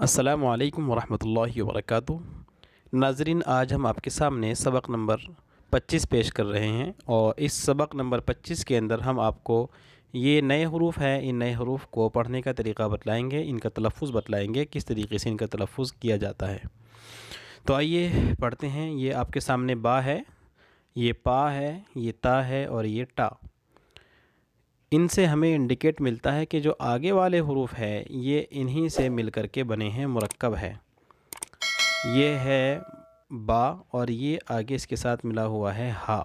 السلام علیکم ورحمۃ اللہ وبرکاتہ۔ ناظرین، آج ہم آپ کے سامنے سبق نمبر 25 پیش کر رہے ہیں، اور اس سبق نمبر 25 کے اندر ہم آپ کو یہ نئے حروف ہیں، ان نئے حروف کو پڑھنے کا طریقہ بتلائیں گے، ان کا تلفظ بتلائیں گے، کس طریقے سے ان کا تلفظ کیا جاتا ہے۔ تو آئیے پڑھتے ہیں۔ یہ آپ کے سامنے با ہے، یہ پا ہے، یہ تا ہے اور یہ ٹا۔ ان سے ہمیں انڈیکیٹ ملتا ہے کہ جو آگے والے حروف ہے یہ انہی سے مل کر کے بنے ہیں، مرکب ہے۔ یہ ہے با اور یہ آگے اس کے ساتھ ملا ہوا ہے ہا،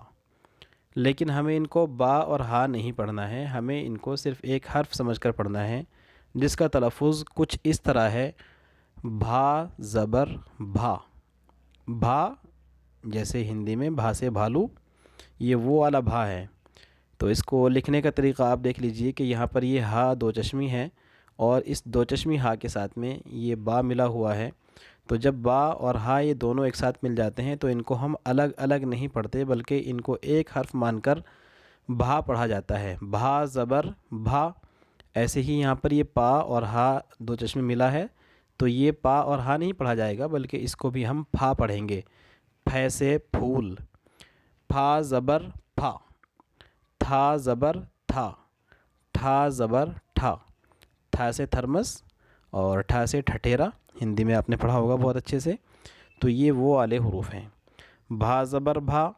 لیکن ہمیں ان کو با اور ہا نہیں پڑھنا ہے، ہمیں ان کو صرف ایک حرف سمجھ کر پڑھنا ہے، جس کا تلفظ کچھ اس طرح ہے: بھا زبر بھا۔ بھا جیسے ہندی میں بھا سے بھالو، یہ وہ والا بھا ہے۔ تو اس کو لکھنے کا طریقہ آپ دیکھ لیجئے کہ یہاں پر یہ ہا دو چشمی ہے، اور اس دو چشمی ہا کے ساتھ میں یہ با ملا ہوا ہے۔ تو جب با اور ہا یہ دونوں ایک ساتھ مل جاتے ہیں تو ان کو ہم الگ الگ نہیں پڑھتے، بلکہ ان کو ایک حرف مان کر بھا پڑھا جاتا ہے۔ بھا زبر بھا۔ ایسے ہی یہاں پر یہ پا اور ہا دو چشمی ملا ہے، تو یہ پا اور ہا نہیں پڑھا جائے گا، بلکہ اس کو بھی ہم پھا پڑھیں گے۔ پھے سے پھول۔ پھا زبر پھا۔ تھا زبر تھا۔ ٹھا زبر ٹھا۔ تھا سے تھرمس اور ٹھا سے ٹھٹیرا، ہندی میں آپ نے پڑھا ہوگا بہت اچھے سے۔ تو یہ وہ والے حروف ہیں: بھا زبر بھا،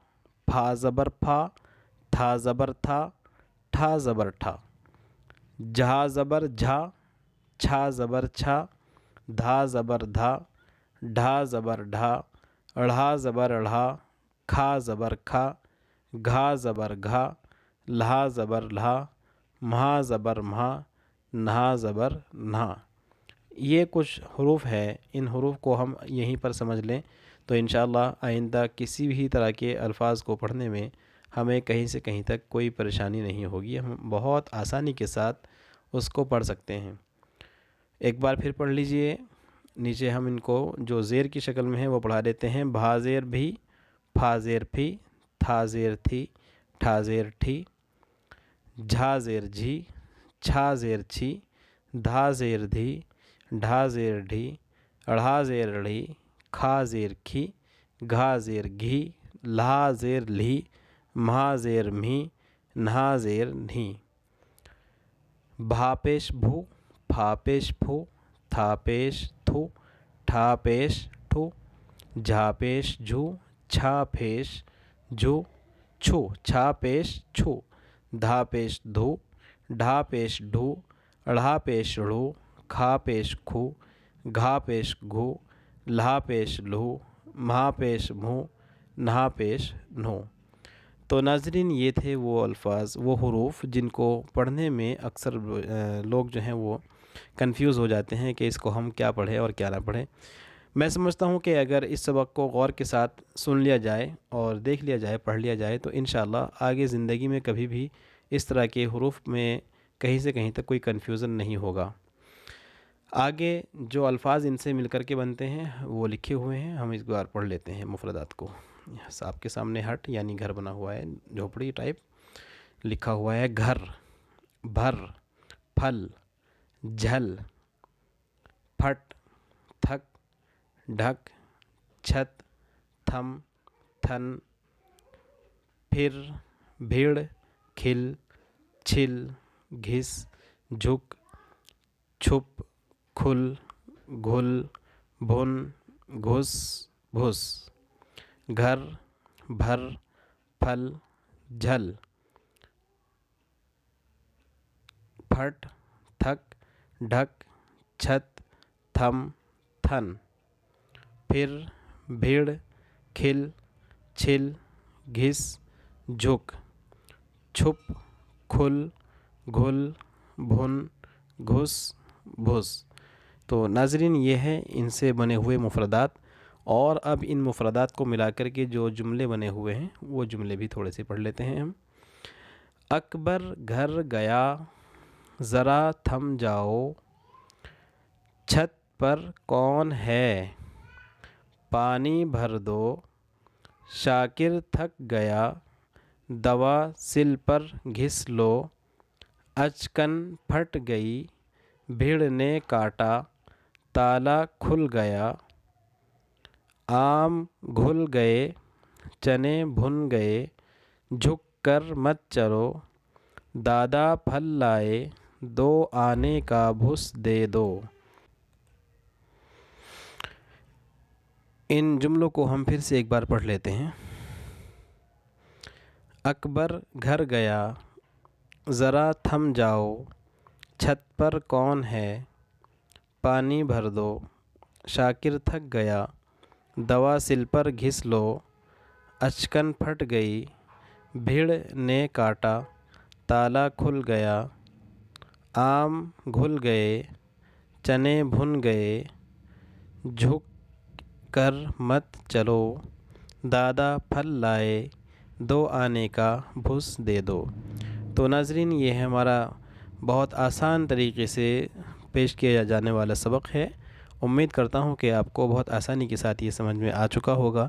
پھا زبر پھا، تھا زبر تھا، ٹھا زبر ٹھا۔ جھا زبر جھا، چھا زبر چھا، دھا زبر دھا، ڈھا زبر ڈھا، اڑھا زبر اڑھا، کھا زبر کھا، گھا زبر گھا، لہا زبر لہا، مہا زبر مہا، نہا زبر نہا۔ یہ کچھ حروف ہے، ان حروف کو ہم یہیں پر سمجھ لیں تو انشاءاللہ آئندہ کسی بھی طرح کے الفاظ کو پڑھنے میں ہمیں کہیں سے کہیں تک کوئی پریشانی نہیں ہوگی، ہم بہت آسانی کے ساتھ اس کو پڑھ سکتے ہیں۔ ایک بار پھر پڑھ لیجئے۔ نیچے ہم ان کو جو زیر کی شکل میں ہے وہ پڑھا دیتے ہیں: بھا زیر بھی، پھا زیر پھی، تھا زیر تھی، ٹھا زیر ٹھی، جھا زیر جھی، چھا زیر چھی، دھا زیر دھی، ڈھا زیر ڈھی، اڑھا زیر اڑھی، کھا زیر کھی، گھا زیر گھی، لہا زیر لھی، مہا زیر مھی، نہا زیر نھی۔ بھا پیش بھو، پھا پیش پھو، تھا پیش تھو، ٹھا پیش ٹھو، جھا پیش جھو، چھا پیش جھو، چھو، چھا پیش چھو، دھا پیش دھو، ڈھا پیش ڈھو، اڑھا پیش ڑھو، کھا پیش کھو، گھا پیش گھو، لہا پیش لہو، مہا پیش مہو، نہا پیش نہو۔ تو ناظرین، یہ تھے وہ الفاظ، وہ حروف جن کو پڑھنے میں اکثر لوگ جو ہیں وہ کنفیوز ہو جاتے ہیں کہ اس کو ہم کیا پڑھیں اور کیا نہ پڑھیں۔ میں سمجھتا ہوں کہ اگر اس سبق کو غور کے ساتھ سن لیا جائے اور دیکھ لیا جائے، پڑھ لیا جائے، تو انشاءاللہ آگے زندگی میں کبھی بھی اس طرح کے حروف میں کہیں سے کہیں تک کوئی کنفیوژن نہیں ہوگا۔ آگے جو الفاظ ان سے مل کر کے بنتے ہیں وہ لکھے ہوئے ہیں، ہم اس بار پڑھ لیتے ہیں مفردات کو۔ آپ کے سامنے ہٹ یعنی گھر بنا ہوا ہے، جھوپڑی ٹائپ لکھا ہوا ہے: گھر، بھر، پھل، جھل، پھٹ، تھک، ڈھک، چھت، تھم، تھن، پھر، بھیڑ، کھل، چھل، گھس، جھک، چھپ، کھل، گھل، بھن، گھس، بھس۔ گھر، بھر، پھل، جھل، پھٹ، تھک، ڈھک، چھت، تھم، تھن، پھر، بھیڑ، کھل، چھل، گھس، جھک، چھپ، کھل، گھل، بھن، گھس، بھس۔ تو ناظرین، یہ ہے ان سے بنے ہوئے مفردات، اور اب ان مفردات کو ملا کر کے جو جملے بنے ہوئے ہیں وہ جملے بھی تھوڑے سے پڑھ لیتے ہیں ہم۔ اکبر گھر گیا، ذرا تھم جاؤ، چھت پر کون ہے، پانی بھر دو، شاکر تھک گیا، دوا سل پر گھس لو، اچکن پھٹ گئی، بھیڑ نے کاٹا، تالا کھل گیا، آم گھل گئے، چنے بھن گئے، جھک کر مت چلو، دادا پھل لائے، دو آنے کا بھس دے دو۔ ان جملوں کو ہم پھر سے ایک بار پڑھ لیتے ہیں۔ اکبر گھر گیا، ذرا تھم جاؤ، چھت پر کون ہے، پانی بھر دو، شاکر تھک گیا، دوا سل پر گھس لو، اچکن پھٹ گئی، بھیڑ نے کاٹا، تالا کھل گیا، آم گھل گئے، چنے بھن گئے، جھک کر مت چلو، دادا پھل لائے، دو آنے کا بھس دے دو۔ تو ناظرین، یہ ہمارا بہت آسان طریقے سے پیش کیا جانے والا سبق ہے۔ امید کرتا ہوں کہ آپ کو بہت آسانی کے ساتھ یہ سمجھ میں آ چکا ہوگا۔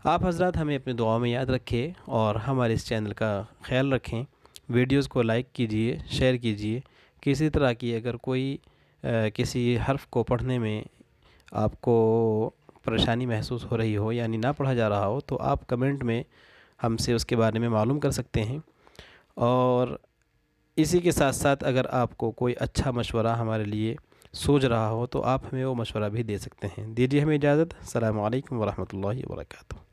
آپ حضرات ہمیں اپنی دعاؤں میں یاد رکھیں اور ہمارے اس چینل کا خیال رکھیں۔ ویڈیوز کو لائک کیجئے، شیئر کیجئے۔ کسی طرح کی اگر کوئی کسی حرف کو پڑھنے میں آپ کو پریشانی محسوس ہو رہی ہو، یعنی نہ پڑھا جا رہا ہو، تو آپ کمنٹ میں ہم سے اس کے بارے میں معلوم کر سکتے ہیں۔ اور اسی کے ساتھ ساتھ اگر آپ کو کوئی اچھا مشورہ ہمارے لیے سوچ رہا ہو تو آپ ہمیں وہ مشورہ بھی دے سکتے ہیں۔ دیجیے ہمیں اجازت۔ السلام علیکم ورحمۃ اللہ وبرکاتہ۔